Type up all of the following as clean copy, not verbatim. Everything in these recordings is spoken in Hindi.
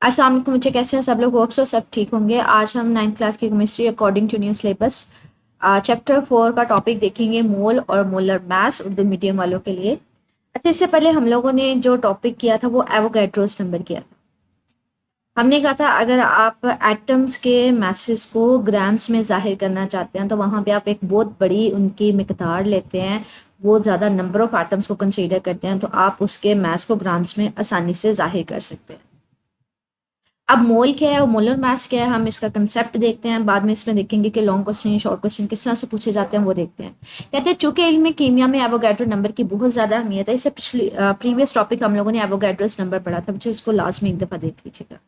अस्सलाम वालेकुम बच्चे, कैसे हैं सब लोग? होप सो सब ठीक होंगे। आज हम 9th क्लास की chemistry according to new syllabus chapter 4 का टॉपिक देखेंगे, मोल और मोलर मास, उर्दू मीडियम वालों के लिए। अच्छा, इससे पहले हम लोगों ने जो टॉपिक किया था वो एवोगैड्रोस नंबर किया था। हमने कहा था अगर आप एटम्स के मैसेज को ग्राम्स में जाहिर करना चाहते हैं तो वहाँ पे आप एक बहुत बड़ी उनकी मिकदार लेते हैं, बहुत ज़्यादा नंबर ऑफ एटम्स को कंसीडर करते हैं, तो आप उसके मैस को ग्राम्स में आसानी से जाहिर कर सकते हैं। अब मोल क्या है और मोलर मास क्या है, हम इसका कंसेप्ट देखते हैं। बाद में इसमें देखेंगे कि लॉन्ग क्वेश्चन शॉर्ट क्वेश्चन किस तरह से पूछे जाते हैं, वो देखते हैं। कहते हैं चूंकि इल्म कीमिया में एवोगैड्रो नंबर की बहुत ज़्यादा अहमियत है। इससे पिछली प्रीवियस टॉपिक हम लोगों ने एवोगैड्रोस नंबर पढ़ा था, बच्चों इसको लास्ट में एक दफ़ा देख लीजिएगा।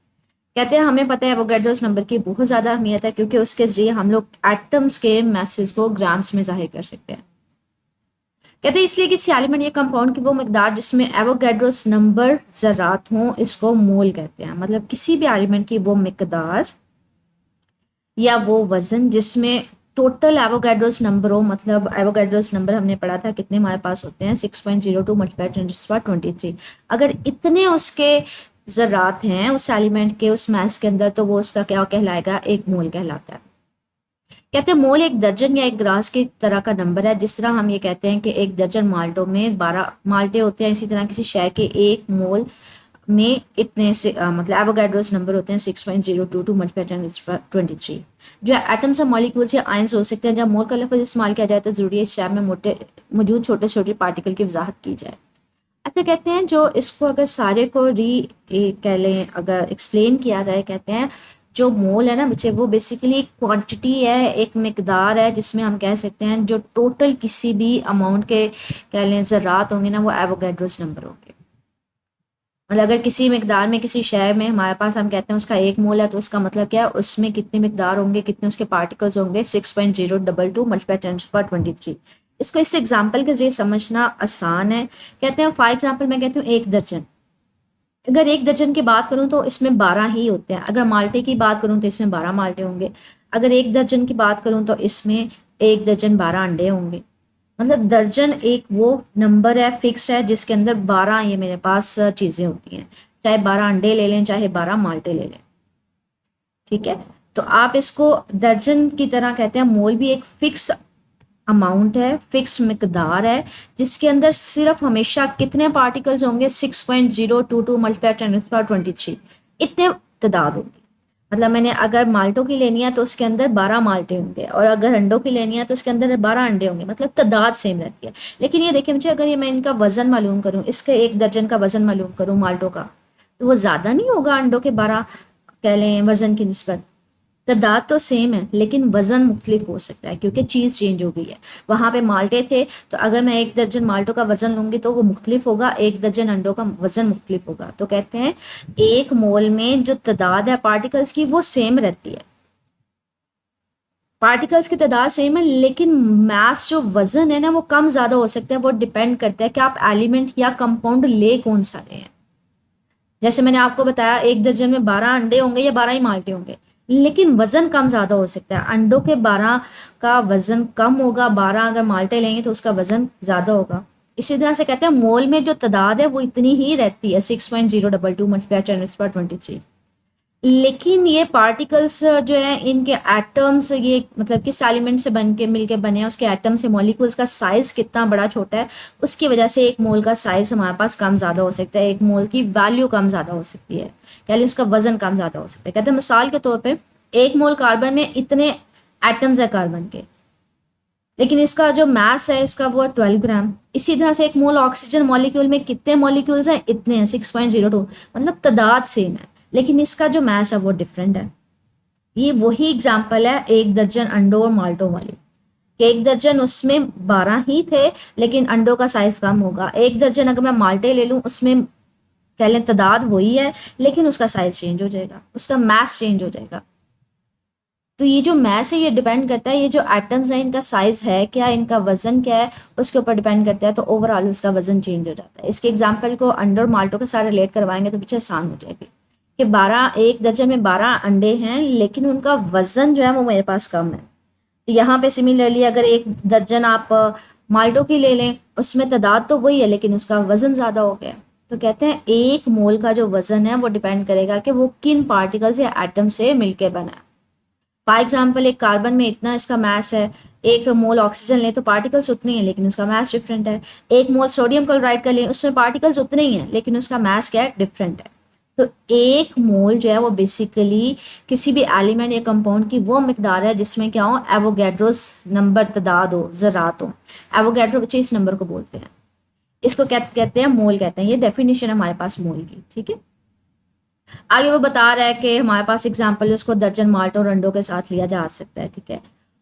कहते हैं हमें पता है एवोगैड्रोस नंबर की बहुत ज़्यादा अहमियत है क्योंकि उसके जरिए हम लोग एटम्स के मैसेज को ग्राम्स में जाहिर कर सकते हैं। कहते हैं इसलिए किसी एलिमेंट या कंपाउंड की वो मिकदार जिसमें एवोगैड्रोस नंबर ज़रात हों, इसको मोल कहते हैं। मतलब किसी भी एलिमेंट की वो मिकदार या वो वजन जिसमें टोटल एवोगैड्रोस नंबर हो। मतलब एवोगैड्रोस नंबर हमने पढ़ा था कितने हमारे पास होते हैं, 6.02 मल्टीप्लाई 10⁻23। अगर इतने उसके ज़रात हैं उस एलिमेंट के उस मास के अंदर, तो वो उसका क्या कहलाएगा, एक मोल कहलाता है। कहते हैं मोल एक दर्जन या एक ग्रास की तरह का नंबर है। जिस तरह हम ये कहते हैं कि एक दर्जन माल्टों में 12 माल्टे होते हैं, इसी तरह किसी शय के एक मोल में इतने से मतलब एवोगैड्रोस नंबर होते हैं 6.022 मल्टीप्लाई 10⁻23। जो एटम्स या मॉलिक्यूल्स या आयंस हो सकते हैं। जब मोल का लफ्ज़ इस्तेमाल किया जाए तो जरूरी है इस शय में मौजूद छोटे छोटे पार्टिकल की वजाहत की जाए। अच्छा, कहते हैं जो इसको अगर सारे को कह लें, अगर एक्सप्लेन किया जाए, कहते हैं जो मोल है ना बच्चे, वो बेसिकली एक क्वांटिटी है, एक मिकदार है जिसमें हम कह सकते हैं जो टोटल किसी भी अमाउंट के कह लें ज़रात होंगे ना, वो एवोगैड्रोस नंबर होंगे। मतलब अगर किसी मिकदार में किसी शय में हमारे पास हम कहते हैं उसका एक मोल है, तो उसका मतलब क्या है, उसमें कितनी मिकदार होंगे, कितने उसके पार्टिकल्स होंगे, 6.022 मल्टीप्लाई 10⁻23। इसको इस एग्जाम्पल के जरिए समझना आसान है। कहते हैं फॉर एग्जाम्पल मैं कहती हूँ एक दर्जन। अगर एक दर्जन की बात करूं तो इसमें 12 ही होते हैं। अगर माल्टे की बात करूं तो इसमें 12 माल्टे होंगे। अगर एक दर्जन की बात करूं तो इसमें एक दर्जन 12 अंडे होंगे। मतलब दर्जन एक वो नंबर है, फिक्स है, जिसके अंदर 12 ये मेरे पास चीज़ें होती हैं। चाहे 12 अंडे ले लें, चाहे 12 माल्टे ले लें, ठीक है। तो आप इसको दर्जन की तरह कहते हैं। मोल भी एक फिक्स अमाउंट है, फिक्स मिकदार है, जिसके अंदर सिर्फ हमेशा कितने पार्टिकल्स होंगे, 6.022 मल्टीप्लाई 10⁻23, इतने तादाद होगी। मतलब मैंने अगर माल्टों की लेनी है तो उसके अंदर 12 माल्टे होंगे, और अगर अंडों की लेनी है तो उसके अंदर 12 अंडे होंगे। मतलब तादाद सेम रहती है। लेकिन ये देखिए मुझे, अगर ये मैं इनका वजन मालूम करूँ, इसके एक दर्जन का वजन मालूम करूँ माल्टों का, तो वो ज़्यादा नहीं होगा अंडों के 12 कह लें वजन की निस्बत। तादाद तो सेम है लेकिन वजन मुख्तलिफ हो सकता है क्योंकि चीज़ चेंज हो गई है। वहाँ पे माल्टे थे, तो अगर मैं एक दर्जन माल्टों का वजन लूंगी तो वो मुख्तलिफ होगा, एक दर्जन अंडों का वजन मुख्तलिफ होगा। तो कहते हैं एक मोल में जो तादाद है पार्टिकल्स की वो सेम रहती है। पार्टिकल्स की तादाद सेम है लेकिन मास जो वजन है ना वो कम ज़्यादा हो सकता है। वो डिपेंड करता है कि आप एलिमेंट या कंपाउंड ले कौन सा रहे हैं। जैसे मैंने आपको बताया एक दर्जन में 12 अंडे होंगे या 12 ही माल्टे होंगे, लेकिन वजन कम ज्यादा हो सकता है। अंडों के 12 का वजन कम होगा, 12 अगर माल्टे लेंगे तो उसका वजन ज्यादा होगा। इसी तरह से कहते हैं मोल में जो तादाद है वो इतनी ही रहती है, 6.022 मल्टीप्लाई 10⁻23। लेकिन ये पार्टिकल्स जो है इनके एटम्स, ये मतलब किस एलिमेंट से बन के मिलके बने हैं, उसके एटम से मॉलिक्यूल्स का साइज कितना बड़ा छोटा है, उसकी वजह से एक मोल का साइज हमारे पास कम ज़्यादा हो सकता है, एक मोल की वैल्यू कम ज़्यादा हो सकती है, कह लीजिए उसका वजन कम ज़्यादा हो सकता है। कहते हैं मिसाल के तौर पर एक मोल कार्बन में इतने एटम्स है कार्बन के, लेकिन इसका जो मास है इसका वो 12 ग्राम। इसी तरह से एक मोल ऑक्सीजन मॉलिक्यूल में कितने मॉलिक्यूल्स हैं, इतने हैं, 6.02। मतलब तादाद सेम है लेकिन इसका जो मास है वो डिफरेंट है। ये वही एग्जाम्पल है एक दर्जन अंडों और माल्टों वाली। एक दर्जन उसमें 12 ही थे लेकिन अंडों का साइज कम होगा। एक दर्जन अगर मैं माल्टे ले लूँ उसमें कह लें तादाद वही है लेकिन उसका साइज चेंज हो जाएगा, उसका मास चेंज हो जाएगा। तो ये जो मैस है ये डिपेंड करता है, ये जो एटम्स है इनका साइज है क्या, इनका वजन क्या है, उसके ऊपर डिपेंड करता है। तो ओवरऑल उसका वजन चेंज हो जाता है। इसके एग्जाम्पल को अंडे और माल्टों के साथ रिलेट करवाएंगे तो पीछे आसान हो जाएगी कि 12 एक दर्जन में 12 अंडे हैं लेकिन उनका वजन जो है वो मेरे पास कम है। तो यहाँ पे सिमिलरली अगर एक दर्जन आप माल्टों की ले लें, उसमें तादाद तो वही है लेकिन उसका वजन ज़्यादा हो गया। तो कहते हैं एक मोल का जो वजन है वो डिपेंड करेगा कि वो किन पार्टिकल्स या एटम से मिलके बना है। फॉर एग्जाम्पल एक कार्बन में इतना इसका मास है, एक मोल ऑक्सीजन ले तो पार्टिकल्स उतने ही हैं लेकिन उसका मास डिफरेंट है। एक मोल सोडियम क्लोराइड का ले उसमें पार्टिकल्स उतने ही हैं लेकिन उसका मास क्या है, डिफरेंट है। तो एक मोल जो है वो बेसिकली किसी भी एलिमेंट या कंपाउंड की वो मिकदार है जिसमें क्या हो, एवोगैड्रोस नंबर तादाद हो, ज़रात हो। एवोगैड्रो बच्चे इस नंबर को बोलते हैं, इसको क्या कहते हैं, मोल कहते हैं। ये डेफिनेशन है हमारे पास मोल की, ठीक है। आगे वो बता रहा है कि हमारे पास एग्जाम्पल है, उसको दर्जन माल्ट और अंडों के साथ लिया जा सकता है, ठीक है।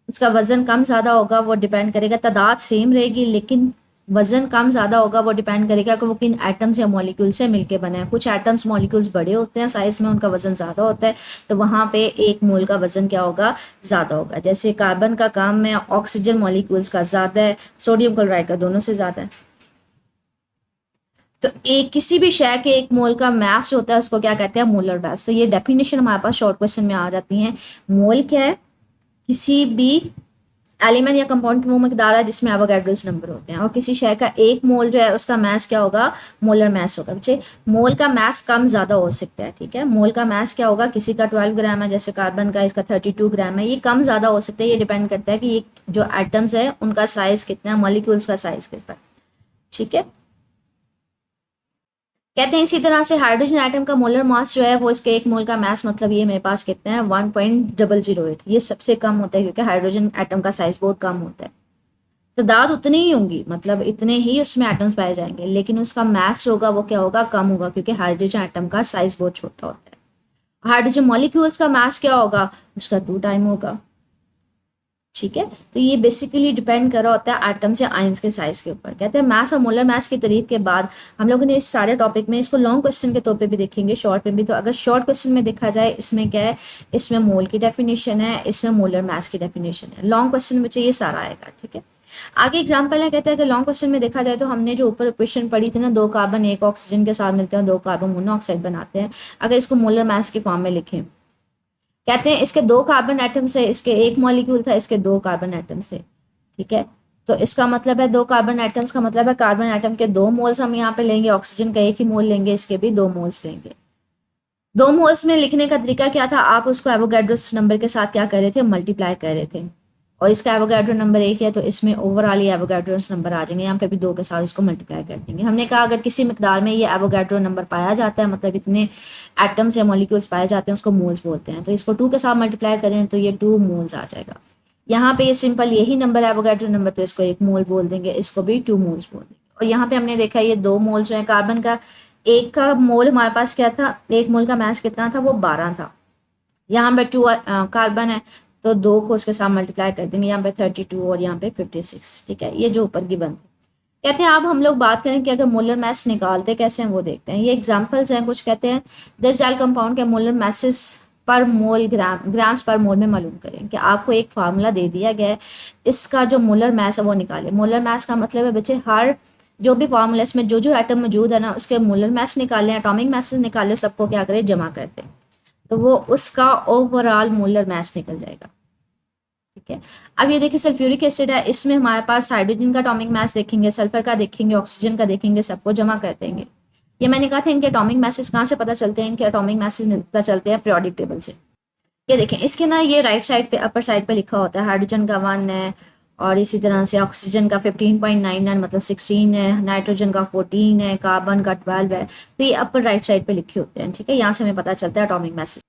उसका वजन कम ज़्यादा होगा, वो डिपेंड करेगा, तादाद सेम रहेगी लेकिन वजन कम ज़्यादा होगा, वो डिपेंड करेगा कि वो किन एटम्स या मॉलिक्यूल से मिलके बने हैं। कुछ एटम्स मॉलिक्यूल्स बड़े होते हैं साइज़ में, उनका वजन ज़्यादा होता है, तो वहाँ पे एक मोल का वजन क्या होगा, ज़्यादा होगा। जैसे कार्बन का काम में ऑक्सीजन मॉलिक्यूल्स का ज़्यादा है, सोडियम क्लोराइड का दोनों से ज़्यादा है। तो एक किसी भी शय के एक मोल का मास होता है उसको क्या कहते हैं, मोलर मास। तो ये डेफिनेशन हमारे पास शॉर्ट क्वेश्चन में आ जाती है। मोल क्या है, किसी भी एलिमेंट या कंपाउंड की वो मकदार है जिसमें एवोगैड्रोस नंबर होते हैं। और किसी शय का एक मोल जो है उसका मास क्या होगा, मोलर मास होगा। बच्चे मोल का मास कम ज़्यादा हो सकता है, ठीक है। मोल का मास क्या होगा, किसी का 12 ग्राम है जैसे कार्बन का, इसका 32 ग्राम है, ये कम ज़्यादा हो सकता है। ये डिपेंड करता है कि ये जो एटम्स है उनका साइज़ कितना है, मॉलिक्यूल्स का साइज़ कितना है, ठीक है। कहते हैं इसी तरह से हाइड्रोजन एटम का मोलर मास जो है वो इसके एक मोल का मास, मतलब ये मेरे पास कितना है 1.008। ये सबसे कम होता है क्योंकि हाइड्रोजन एटम का साइज बहुत कम होता है। तादाद उतनी ही होंगी, मतलब इतने ही उसमें एटम्स पाए जाएंगे लेकिन उसका मास होगा वो क्या होगा, कम होगा, क्योंकि हाइड्रोजन एटम का साइज बहुत छोटा होता है। हाइड्रोजन मॉलिक्यूल्स का मास क्या होगा, उसका 2 टाइम होगा, ठीक है। तो ये बेसिकली डिपेंड कर रहा होता है एटम्स या आयंस के साइज के ऊपर। कहते हैं मास और मोलर मास की तारीफ के बाद हम लोगों ने इस सारे टॉपिक में इसको लॉन्ग क्वेश्चन के तौर पे भी देखेंगे, शॉर्ट में भी। तो अगर शॉर्ट क्वेश्चन में देखा जाए इसमें क्या है, इसमें मोल की डेफिनेशन है, इसमें मोलर मास की डेफिनेशन है। लॉन्ग क्वेश्चन में ये सारा आएगा, ठीक है। आगे एग्जाम्पल है, कहते हैं कि लॉन्ग क्वेश्चन में देखा जाए तो हमने जो ऊपर क्वेश्चन पढ़ी थी ना, 2 कार्बन 1 ऑक्सीजन के साथ मिलते हैं, 2 कार्बन मोनोऑक्साइड बनाते हैं। अगर इसको मोलर मास की फॉर्म में लिखें, कहते हैं इसके 2 कार्बन एटम से, इसके एक मॉलिक्यूल था, इसके 2 कार्बन एटम से, ठीक है। तो इसका मतलब है 2 कार्बन एटम्स का मतलब है कार्बन एटम के 2 मोल्स हम यहाँ पे लेंगे, ऑक्सीजन का एक ही मोल लेंगे, इसके भी 2 मोल्स लेंगे। 2 मोल्स में लिखने का तरीका क्या था, आप उसको एवोगैड्रोस नंबर के साथ क्या कर रहे थे, मल्टीप्लाई कर रहे थे। और इसका एवोगैड्रो नंबर 1 है तो इसमें ओवरऑल ये एवोगैड्रोस नंबर आ जाएंगे, यहाँ पे भी 2 के साथ इसको मल्टीप्लाई कर देंगे। हमने कहा अगर किसी मिकदार में ये एवोगैड्रो नंबर पाया जाता है, मतलब इतने एटम्स या मॉलिक्यूल्स पाए जाते हैं, उसको मोल्स बोलते हैं। तो इसको 2 के साथ मल्टीप्लाई करें तो ये 2 मोल्स आ जाएगा। यहाँ पे ये सिंपल यही नंबर है एवोगैड्रो नंबर, तो इसको 1 मोल बोल देंगे, इसको भी 2 मोल्स बोल देंगे। और यहाँ पे हमने देखा ये 2 मोल्स जो है कार्बन का, एक का मोल हमारे पास क्या था, एक मोल का मास कितना था, वो 12 था। यहाँ पे 2 कार्बन है तो 2 को उसके साथ मल्टीप्लाई कर देंगे, यहाँ पे 32 और यहाँ पे 56, ठीक है। ये जो ऊपर की बन कहते हैं। अब हम लोग बात करें कि अगर मोलर मास निकालते कैसे हैं वो देखते हैं। ये एग्जांपल्स हैं कुछ। कहते हैं 10 डाल कंपाउंड के मोलर मासेस पर मोल ग्राम्स पर मोल में मालूम करें। कि आपको एक फार्मूला दे दिया गया है, इसका जो मोलर मास है वो निकाले। मोलर मास का मतलब है बच्चे हर जो भी फार्मूला इसमें जो जो एटम मौजूद है ना, उसके मोलर मास निकालें, एटॉमिक मासेस निकालें, सबको क्या करें, जमा करते हैं, तो वो उसका ओवरऑल मोलर मास निकल जाएगा, ठीक है। अब ये देखिए सल्फ्यूरिक एसिड है, इसमें हमारे पास हाइड्रोजन का एटॉमिक मास देखेंगे, सल्फर का देखेंगे, ऑक्सीजन का देखेंगे, सबको जमा कर देंगे। ये मैंने कहा था इनके एटॉमिक मासेस कहाँ से पता चलते हैं, इनके एटॉमिक मासेस पता चलते हैं पीरियोडिक टेबल से। ये देखें इसके ना, ये राइट साइड पे अपर साइड पे लिखा होता है हाइड्रोजन का 1 है, और इसी तरह से ऑक्सीजन का 15.99 मतलब 16 है, नाइट्रोजन का 14 है, कार्बन का 12 है। तो ये अपर राइट साइड पे लिखे होते हैं, ठीक है। यहाँ से हमें पता चलता है एटॉमिक मासेस।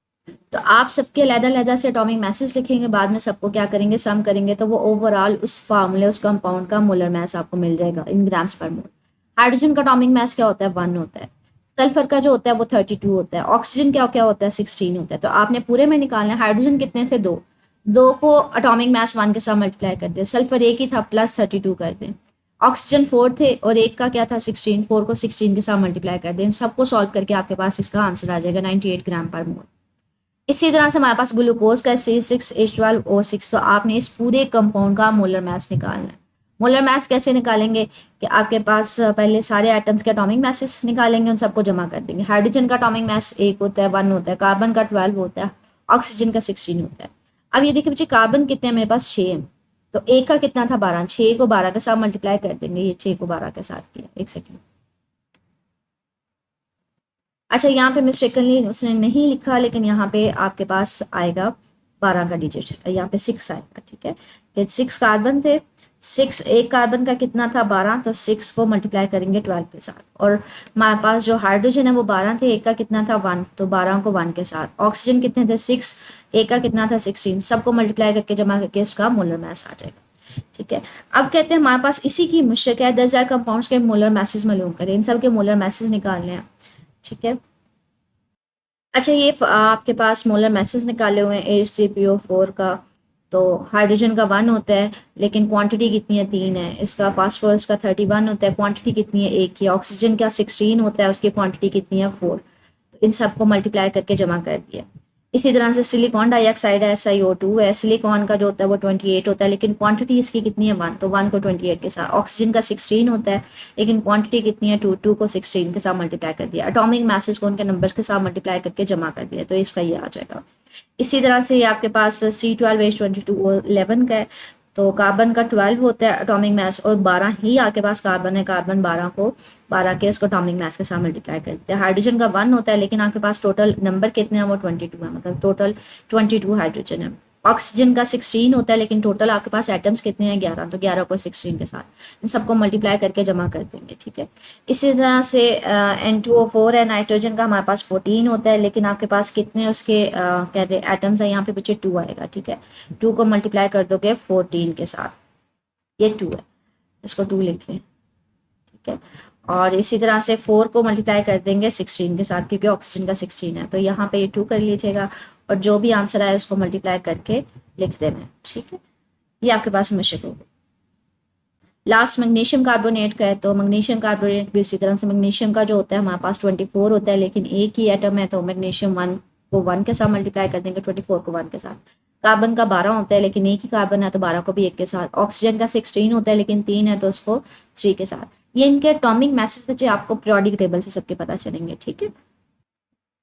तो आप सबके अलग-अलग से एटॉमिक मासेस लिखेंगे, बाद में सबको क्या करेंगे, सम करेंगे, तो वो ओवरऑल उस फार्मूले, उस कंपाउंड का मोलर मास आपको मिल जाएगा इन ग्राम्स पर मोल। हाइड्रोजन का एटॉमिक मास क्या होता है, 1 होता है। सल्फर का जो होता है वो 32 होता है। ऑक्सीजन क्या क्या होता है, 16 होता है। तो आपने पूरे में निकालना है। हाइड्रोजन कितने थे, 2, 2 को एटॉमिक मास 1 के साथ मल्टीप्लाई कर दें। सल्फर एक ही था, प्लस 32 कर दें। ऑक्सीजन 4 थे और एक का क्या था, 16, 4 को 16 के साथ मल्टीप्लाई कर दें। सबको सॉल्व करके आपके पास इसका आंसर आ जाएगा 98 ग्राम पर मोल। इसी तरह से हमारे पास ग्लूकोज का C6H12O6। तो आपने इस पूरे कंपाउंड का मोलर मास निकालना है। मोलर मास कैसे निकालेंगे कि आपके पास पहले सारे एटम्स के एटॉमिक मासेस निकालेंगे, उन सबको जमा कर देंगे। हाइड्रोजन का एटॉमिक मास 1 होता है, 1 होता है। कार्बन का 12 होता है, ऑक्सीजन का 16 होता है। अब ये देखिए बच्चे कार्बन कितने हैं, मेरे पास 6 है। तो एक का कितना था, 12, 6 को 12 के साथ मल्टीप्लाई कर देंगे। ये 6 को 12 के साथ किया, एक सेकेंड। अच्छा, यहाँ पे मिस्टेकनली उसने नहीं लिखा, लेकिन यहाँ पे आपके पास आएगा 12 का डिजिट, यहाँ पे 6 आएगा, ठीक है। ये 6 कार्बन थे, 6 एक कार्बन का कितना था 12, तो 6 को मल्टीप्लाई करेंगे 12 के साथ। और हमारे पास जो हाइड्रोजन है वो 12 थे, एक का कितना था 1, तो 12 को 1 के साथ। ऑक्सीजन कितने थे 6, एक का कितना था 16, सबको मल्टीप्लाई करके जमा करके उसका मोलर मास आ जाएगा, ठीक है। अब कहते हैं हमारे पास इसी की मुश्किल है 10,000 कंपाउंड्स के मोलर मैसेज मालूम करें, इन सब के मोलर मैसेज निकालने हैं, ठीक है। अच्छा, ये आपके पास मोलर मैसेज निकाले हुए हैं H3PO4 का। तो हाइड्रोजन का 1 होता है, लेकिन क्वांटिटी कितनी है 3 है। इसका फास्फोरस का 31 होता है, क्वांटिटी कितनी है 1 की। ऑक्सीजन का 16 होता है, उसकी क्वांटिटी कितनी है 4। तो इन सबको मल्टीप्लाई करके जमा कर दिया। इसी तरह से सिलिकॉन डाइऑक्साइड है SiO2 है, सिलिकॉन का जो होता है वो 28 होता है, लेकिन क्वांटिटी इसकी कितनी है 1, तो 1 को 28 के साथ। ऑक्सीजन का 16 होता है, लेकिन क्वांटिटी कितनी है 2, 2 को 16 के साथ मल्टीप्लाई कर दिया। एटॉमिक मैसेज को उनके नंबर्स के साथ मल्टीप्लाई करके जमा कर दिया, तो इसका ये आ जाएगा। इसी तरह से ये आपके पास C12H22 11 का है, तो कार्बन का 12 होता है एटॉमिक मास, और 12 ही आपके पास कार्बन है, कार्बन 12 के उसको एटॉमिक मास के साथ मल्टीप्लाई करते हैं। हाइड्रोजन का 1 होता है, लेकिन आपके पास टोटल नंबर कितने हैं वो 22 है, मतलब टोटल 22 हाइड्रोजन है। ऑक्सीजन का 16 होता है, लेकिन टोटल आपके पास एटम्स कितने हैं 11, तो 11 को 16 के साथ इन सबको मल्टीप्लाई करके जमा कर देंगे, ठीक है। इसी तरह से N2O4 है, नाइट्रोजन का हमारे पास 14 होता है, लेकिन आपके पास कितने उसके कहते हैं एटम्स है, यहाँ पे पीछे 2 आएगा, ठीक है। 2 को मल्टीप्लाई कर दोगे 14 के साथ, ये 2 है, इसको 2 लिख लें, ठीक है। और इसी तरह से 4 को मल्टीप्लाई कर देंगे 16 के साथ, क्योंकि ऑक्सीजन का 16 है, तो यहाँ पे ये 2 कर लीजिएगा, और जो भी आंसर आए उसको मल्टीप्लाई करके लिख देना, ठीक है। ये आपके पास मशक होगी। लास्ट मैग्नीशियम कार्बोनेट का है, तो मैग्नीशियम कार्बोनेट भी उसी तरह से, मैग्नीशियम का जो होता है हमारे पास 24 होता है, लेकिन एक ही एटम है, तो मैग्नीशियम 1 को 1 के साथ मल्टीप्लाई कर देंगे, 24 को 1 के साथ। कार्बन का 12 होता है, लेकिन एक ही कार्बन है, तो 12 को भी 1 के साथ। ऑक्सीजन का 16 होता है, लेकिन 3 है, तो उसको 3 के साथ। ये इनके एटॉमिक मैसेज बच्चे आपको पीरियोडिक टेबल से सबके पता चलेंगे, ठीक है।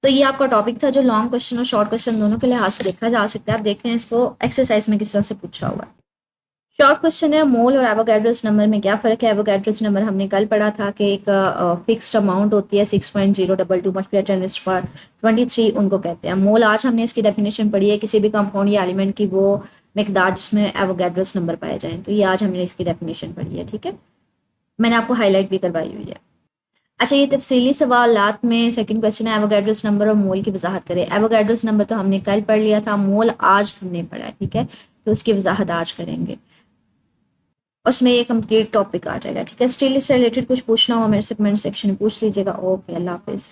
तो ये आपका टॉपिक था, जो लॉन्ग क्वेश्चन और शॉर्ट क्वेश्चन दोनों के लिहाज से देखा जा सकता है। आप देखते हैं इसको एक्सरसाइज में किस तरह से पूछा हुआ है। शॉर्ट क्वेश्चन है, मोल और एवोगैड्रोस नंबर में क्या फ़र्क है। एवोगैड्रोस नंबर हमने कल पढ़ा था कि एक फिक्स्ड अमाउंट होती है 6.022 मल्टीप्लाई 10⁻23 उनको कहते हैं मोल। आज हमने इसकी डेफिनेशन पढ़ी है, किसी भी कंपाउंड या एलिमेंट की वो मिकदार जिसमें एवोगैड्रोस नंबर पाए जाएं, तो ये आज हमने इसकी डेफिनेशन पढ़ी है, ठीक है। मैंने आपको हाईलाइट भी करवाई हुई है। अच्छा, ये तफसीली सवालात में सेकंड क्वेश्चन है, एवोगैड्रोस नंबर और मोल की वजाहत करें। एवोगैड्रोस नंबर तो हमने कल पढ़ लिया था, मोल आज हमने पढ़ा है, ठीक है, तो उसकी वजाहत आज करेंगे, उसमें ये कंप्लीट टॉपिक आ जाएगा, ठीक है। स्टिल इससे रिलेटेड कुछ पूछना हो मेरे से कमेंट सेक्शन में पूछ लीजिएगा। ओके, अल्लाह हाफिज़।